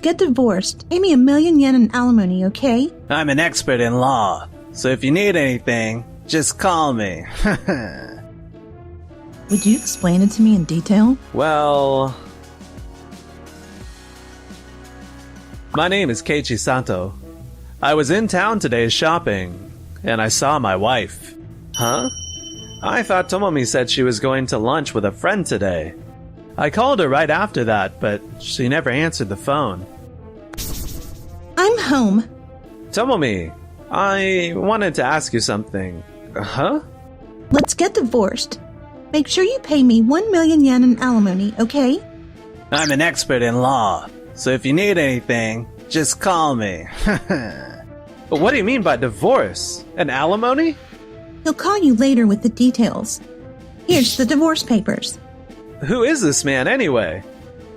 get divorced. Pay me 1,000,000 yen in alimony, okay? I'm an expert in law, so if you need anything, just call me. Would you explain it to me in detail? Well, my name is Keiichi Sato. I was in town today shopping, and I saw my wife. Huh? I thought Tomomi said she was going to lunch with a friend today. I called her right after that, but she never answered the phone. I'm home. Tomomi, I wanted to ask you something. Huh? Let's get divorced. Make sure you pay me 1,000,000 yen in alimony, okay? I'm an expert in law, so if you need anything, just call me. But what do you mean by divorce? An alimony? He'll call you later with the details. Here's the divorce papers. Who is this man anyway?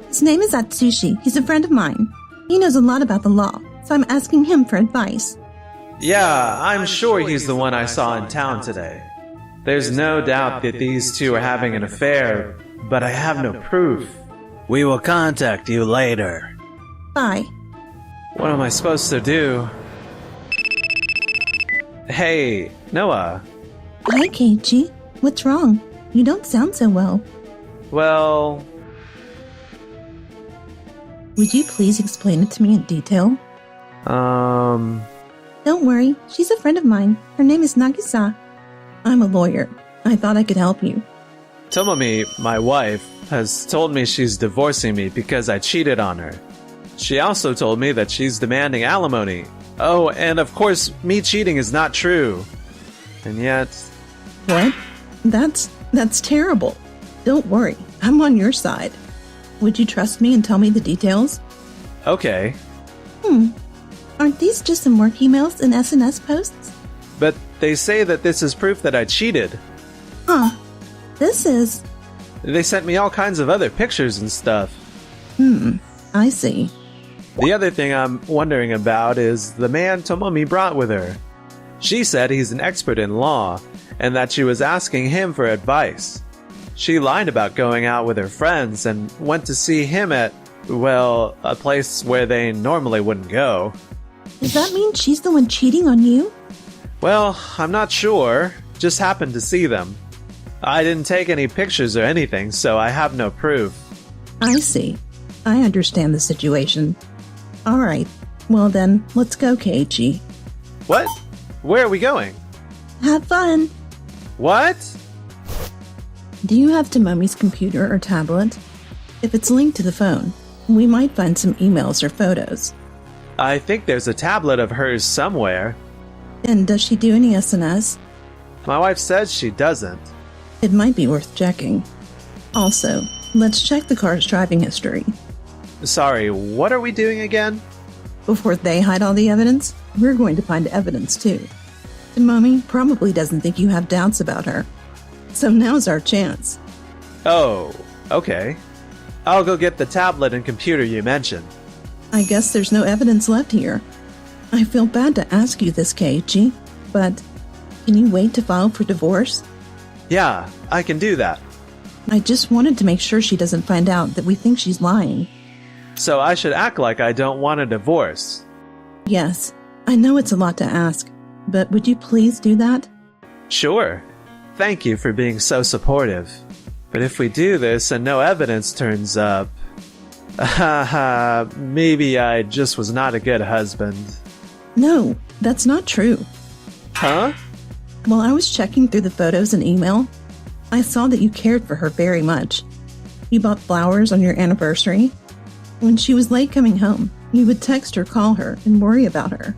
His name is Atsushi. He's a friend of mine. He knows a lot about the law, so I'm asking him for advice. Yeah, I'm sure he's the one I saw in town today. There's no doubt that these two are having an affair, but I have no proof. We will contact you later. Bye. What am I supposed to do? Hey, Noah. Hi, Keiichi. What's wrong? You don't sound so well. Well... Would you please explain it to me in detail? Don't worry. She's a friend of mine. Her name is Nagisa. I'm a lawyer. I thought I could help you. Tomomi, my wife, has told me she's divorcing me because I cheated on her. She also told me that she's demanding alimony. Oh, and of course, me cheating is not true. And yet... What? That's terrible. Don't worry. I'm on your side. Would you trust me and tell me the details? Okay. Aren't these just some work emails and SNS posts? But they say that this is proof that I cheated. Huh. This is... They sent me all kinds of other pictures and stuff. I see. The other thing I'm wondering about is the man Tomomi brought with her. She said he's an expert in law, and that she was asking him for advice. She lied about going out with her friends and went to see him at, well, a place where they normally wouldn't go. Does that mean she's the one cheating on you? Well, I'm not sure. Just happened to see them. I didn't take any pictures or anything, so I have no proof. I see. I understand the situation. All right. Well then, let's go, Keiichi. What? Where are we going? Have fun! What? Do you have Tomomi's computer or tablet? If it's linked to the phone, we might find some emails or photos. I think there's a tablet of hers somewhere. And does she do any SNS? My wife says she doesn't. It might be worth checking. Also, let's check the car's driving history. Sorry, what are we doing again? Before they hide all the evidence, we're going to find evidence too. Tomomi probably doesn't think you have doubts about her. So now's our chance. Oh, okay. I'll go get the tablet and computer you mentioned. I guess there's no evidence left here. I feel bad to ask you this, Keiichi, but can you wait to file for divorce? Yeah, I can do that. I just wanted to make sure she doesn't find out that we think she's lying. So I should act like I don't want a divorce. Yes, I know it's a lot to ask, but would you please do that? Sure. Thank you for being so supportive. But if we do this and no evidence turns up... maybe I just was not a good husband. No, that's not true. Huh? While I was checking through the photos and email, I saw that you cared for her very much. You bought flowers on your anniversary. When she was late coming home, you would text or call her and worry about her.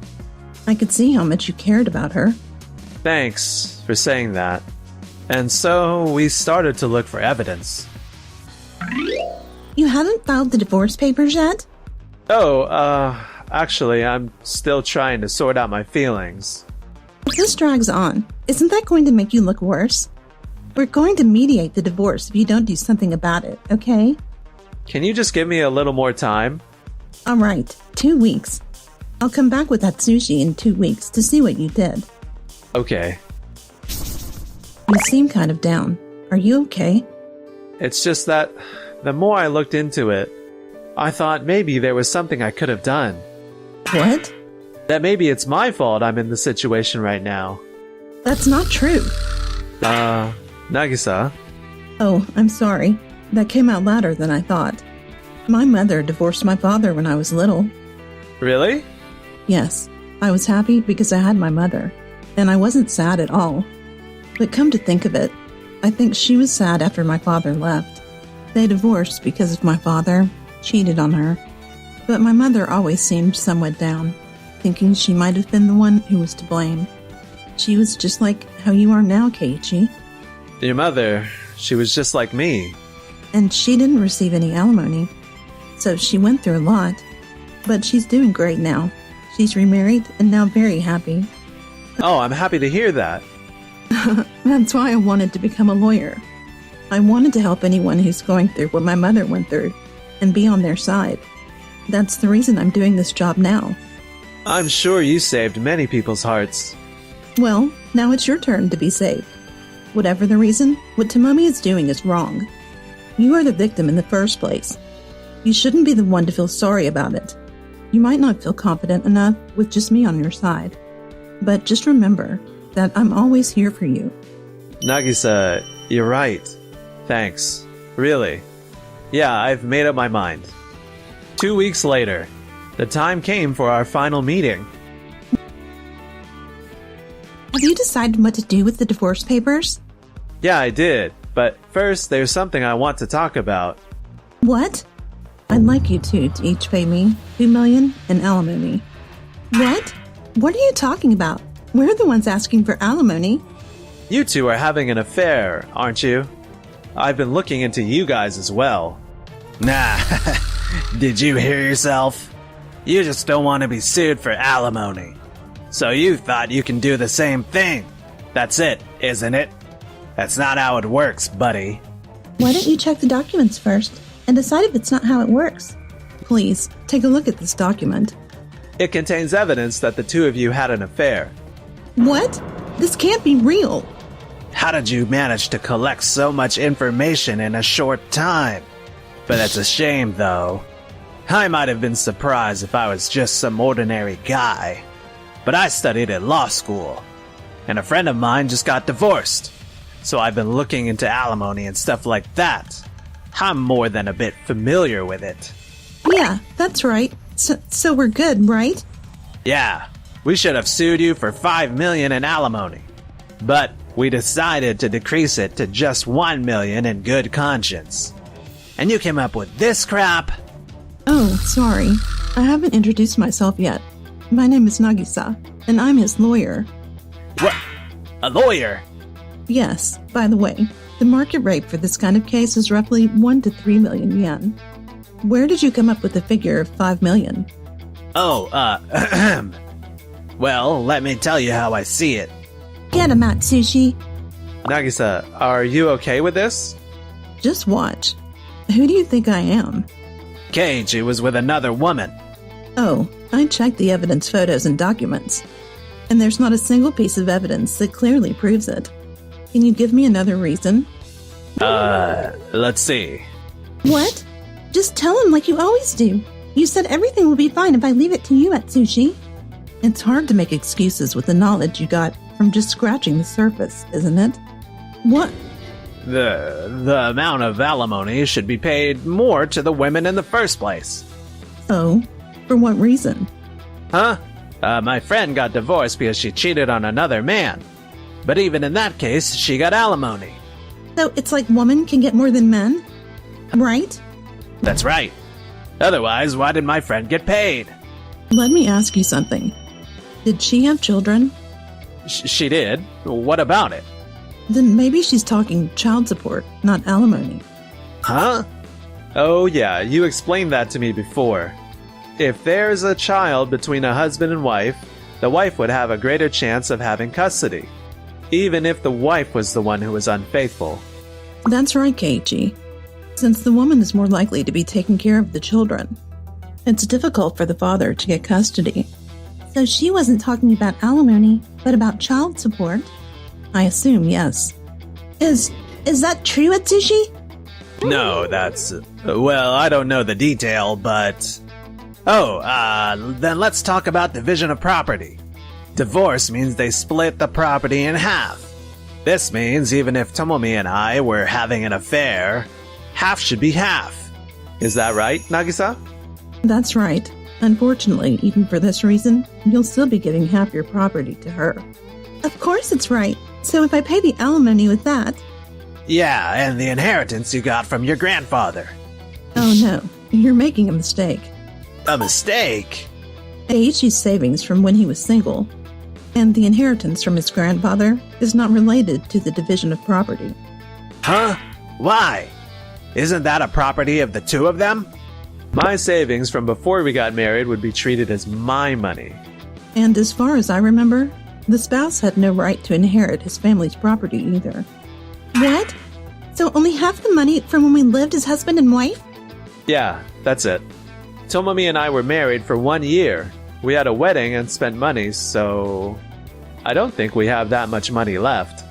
I could see how much you cared about her. Thanks for saying that. And so we started to look for evidence. You haven't filed the divorce papers yet? Oh, actually, I'm still trying to sort out my feelings. If this drags on, isn't that going to make you look worse? We're going to mediate the divorce if you don't do something about it, okay? Can you just give me a little more time? All right, 2 weeks. I'll come back with Atsushi in 2 weeks to see what you did. Okay. You seem kind of down. Are you okay? It's just that the more I looked into it, I thought maybe there was something I could have done. What? That maybe it's my fault I'm in the situation right now. That's not true. Nagisa? Oh, I'm sorry. That came out louder than I thought. My mother divorced my father when I was little. Really? Yes, I was happy because I had my mother, and I wasn't sad at all. But come to think of it, I think she was sad after my father left. They divorced because of my father cheated on her. But my mother always seemed somewhat down, thinking she might have been the one who was to blame. She was just like how you are now, Keiichi. Your mother, she was just like me. And she didn't receive any alimony. So she went through a lot. But she's doing great now. She's remarried and now very happy. Oh, I'm happy to hear that. That's why I wanted to become a lawyer. I wanted to help anyone who's going through what my mother went through and be on their side. That's the reason I'm doing this job now. I'm sure you saved many people's hearts. Well, now it's your turn to be saved. Whatever the reason, what Tomomi is doing is wrong. You are the victim in the first place. You shouldn't be the one to feel sorry about it. You might not feel confident enough with just me on your side. But just remember that I'm always here for you. Nagisa, you're right. Thanks. Really. Yeah, I've made up my mind. 2 weeks later, the time came for our final meeting. Have you decided what to do with the divorce papers? Yeah, I did. But first, there's something I want to talk about. What? I'd like you two to each pay me $2 million in alimony. What? What are you talking about? We're the ones asking for alimony. You two are having an affair, aren't you? I've been looking into you guys as well. Nah, did you hear yourself? You just don't want to be sued for alimony. So you thought you can do the same thing. That's it, isn't it? That's not how it works, buddy. Why don't you check the documents first and decide if it's not how it works? Please, take a look at this document. It contains evidence that the two of you had an affair. What? This can't be real. How did you manage to collect so much information in a short time? But that's a shame, though. I might have been surprised if I was just some ordinary guy. But I studied at law school, and a friend of mine just got divorced. So I've been looking into alimony and stuff like that. I'm more than a bit familiar with it. Yeah, that's right. So we're good, right? Yeah, we should have sued you for $5 million in alimony. But we decided to decrease it to just $1 million in good conscience. And you came up with this crap? Oh, sorry. I haven't introduced myself yet. My name is Nagisa, and I'm his lawyer. What? A lawyer? Yes, by the way, the market rate for this kind of case is roughly 1 to 3 million yen. Where did you come up with the figure of 5 million? Oh, well, let me tell you how I see it. Get him out, Sushi. Nagisa, are you okay with this? Just watch. Who do you think I am? Keiichi was with another woman. Oh, I checked the evidence photos and documents. And there's not a single piece of evidence that clearly proves it. Can you give me another reason? Let's see. What? Just tell him like you always do. You said everything will be fine if I leave it to you, Atsushi. It's hard to make excuses with the knowledge you got from just scratching the surface, isn't it? What? The amount of alimony should be paid more to the women in the first place. Oh, for what reason? Huh? My friend got divorced because she cheated on another man. But even in that case, she got alimony. So it's like women can get more than men? Right? That's right. Otherwise, why did my friend get paid? Let me ask you something. Did she have children? She did. What about it? Then maybe she's talking child support, not alimony. Huh? Oh yeah, you explained that to me before. If there's a child between a husband and wife, the wife would have a greater chance of having custody, even if the wife was the one who was unfaithful. That's right, Keiichi. Since the woman is more likely to be taking care of the children, it's difficult for the father to get custody. So she wasn't talking about alimony, but about child support? I assume yes. Is that true, Atsushi? No, that's Well, I don't know the detail, but... then let's talk about division of property. Divorce means they split the property in half. This means even if Tomomi and I were having an affair, half should be half. Is that right, Nagisa? That's right. Unfortunately, even for this reason, you'll still be giving half your property to her. Of course it's right. So if I pay the alimony with that... Yeah, and the inheritance you got from your grandfather. Oh no, you're making a mistake. A mistake? Eiichi's savings from when he was single, and the inheritance from his grandfather is not related to the division of property. Huh? Why? Isn't that a property of the two of them? My savings from before we got married would be treated as my money. And as far as I remember, the spouse had no right to inherit his family's property either. What? So only half the money from when we lived as husband and wife? Yeah, that's it. Tomomi and I were married for 1 year. We had a wedding and spent money, so... I don't think we have that much money left.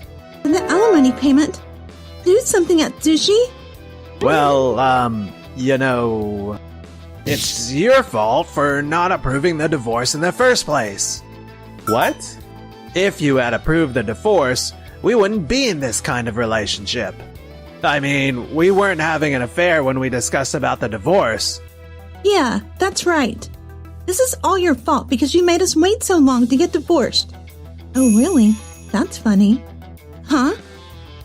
And the alimony payment? Do something at Sushi? Well, it's your fault for not approving the divorce in the first place. What? If you had approved the divorce, we wouldn't be in this kind of relationship. I mean, we weren't having an affair when we discussed about the divorce. Yeah, that's right. This is all your fault because you made us wait so long to get divorced. Oh, really? That's funny. Huh?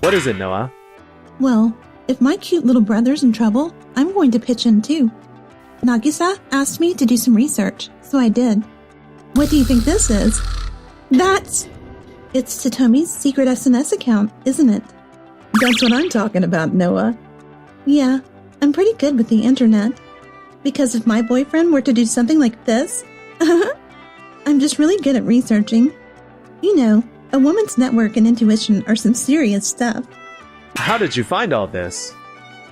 What is it, Noah? Well, if my cute little brother's in trouble, I'm going to pitch in too. Nagisa asked me to do some research, so I did. What do you think this is? It's Satomi's secret SNS account, isn't it? That's what I'm talking about, Noah. Yeah, I'm pretty good with the internet. Because if my boyfriend were to do something like this, I'm just really good at researching. You know, a woman's network and intuition are some serious stuff. How did you find all this?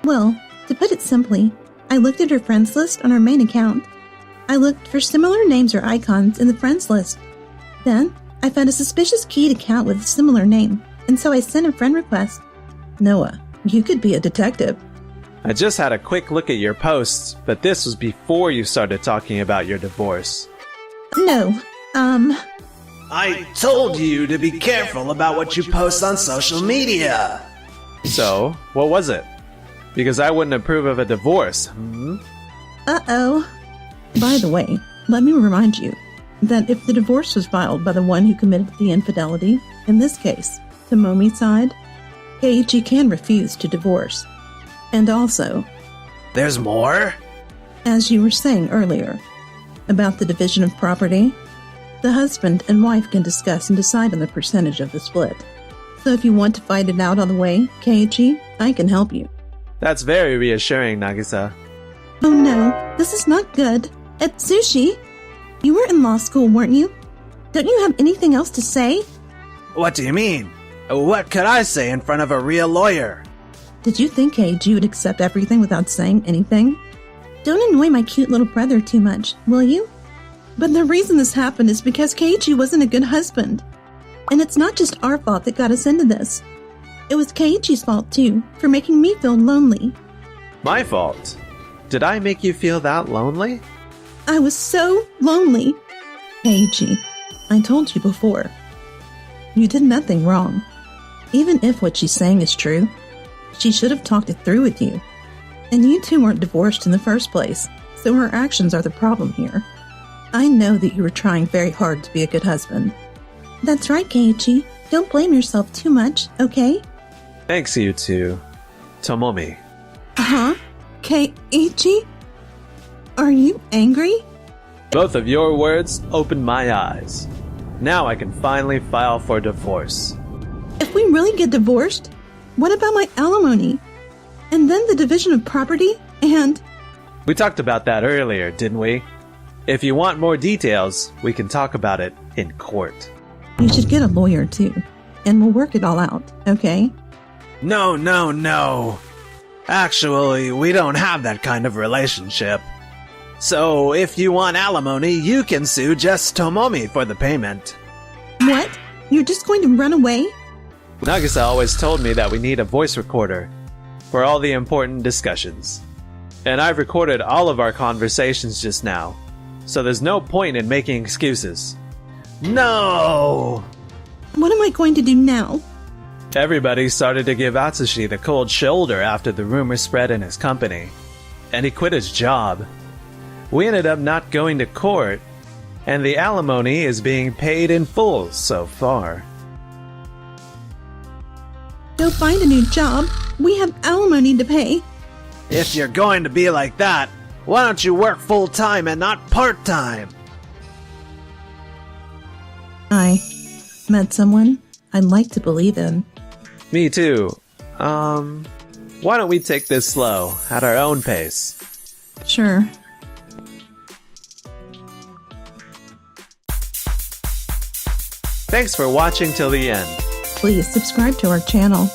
Well, to put it simply, I looked at her friends list on her main account. I looked for similar names or icons in the friends list. Then, I found a suspicious keyed account with a similar name, and so I sent a friend request. Noah, you could be a detective. I just had a quick look at your posts, but this was before you started talking about your divorce. No, I told you to be careful about what you post on social media. So, what was it? Because I wouldn't approve of a divorce, Uh-oh. By the way, let me remind you that if the divorce was filed by the one who committed the infidelity, in this case, Tomomi's side, Keiichi can refuse to divorce. And also... There's more? As you were saying earlier, about the division of property, the husband and wife can discuss and decide on the percentage of the split. So if you want to fight it out on the way, Keiichi, I can help you. That's very reassuring, Nagisa. Oh no, this is not good. At Sushi, you were in law school, weren't you? Don't you have anything else to say? What do you mean? What could I say in front of a real lawyer? Did you think Keiichi would accept everything without saying anything? Don't annoy my cute little brother too much, will you? But the reason this happened is because Keiichi wasn't a good husband. And it's not just our fault that got us into this. It was Keiichi's fault too, for making me feel lonely. My fault? Did I make you feel that lonely? I was so lonely. Keiichi, I told you before. You did nothing wrong. Even if what she's saying is true, she should have talked it through with you. And you two weren't divorced in the first place, so her actions are the problem here. I know that you were trying very hard to be a good husband. That's right, Keiichi. Don't blame yourself too much, okay? Thanks, you two. Tomomi. Huh? Keiichi? Are you angry? Both of your words opened my eyes. Now I can finally file for divorce. If we really get divorced, what about my alimony? And then the division of property and... We talked about that earlier, didn't we? If you want more details, we can talk about it in court. You should get a lawyer too, and we'll work it all out, okay? No. Actually, we don't have that kind of relationship. So, if you want alimony, you can sue just Tomomi for the payment. What? You're just going to run away? Nagisa always told me that we need a voice recorder for all the important discussions. And I've recorded all of our conversations just now, so there's no point in making excuses. No! What am I going to do now? Everybody started to give Atsushi the cold shoulder after the rumor spread in his company, and he quit his job. We ended up not going to court, and the alimony is being paid in full so far. Go find a new job. We have alimony to pay. If you're going to be like that, why don't you work full-time and not part-time? I met someone I'd like to believe in. Me too. Why don't we take this slow, at our own pace? Sure. Thanks for watching till the end. Please subscribe to our channel.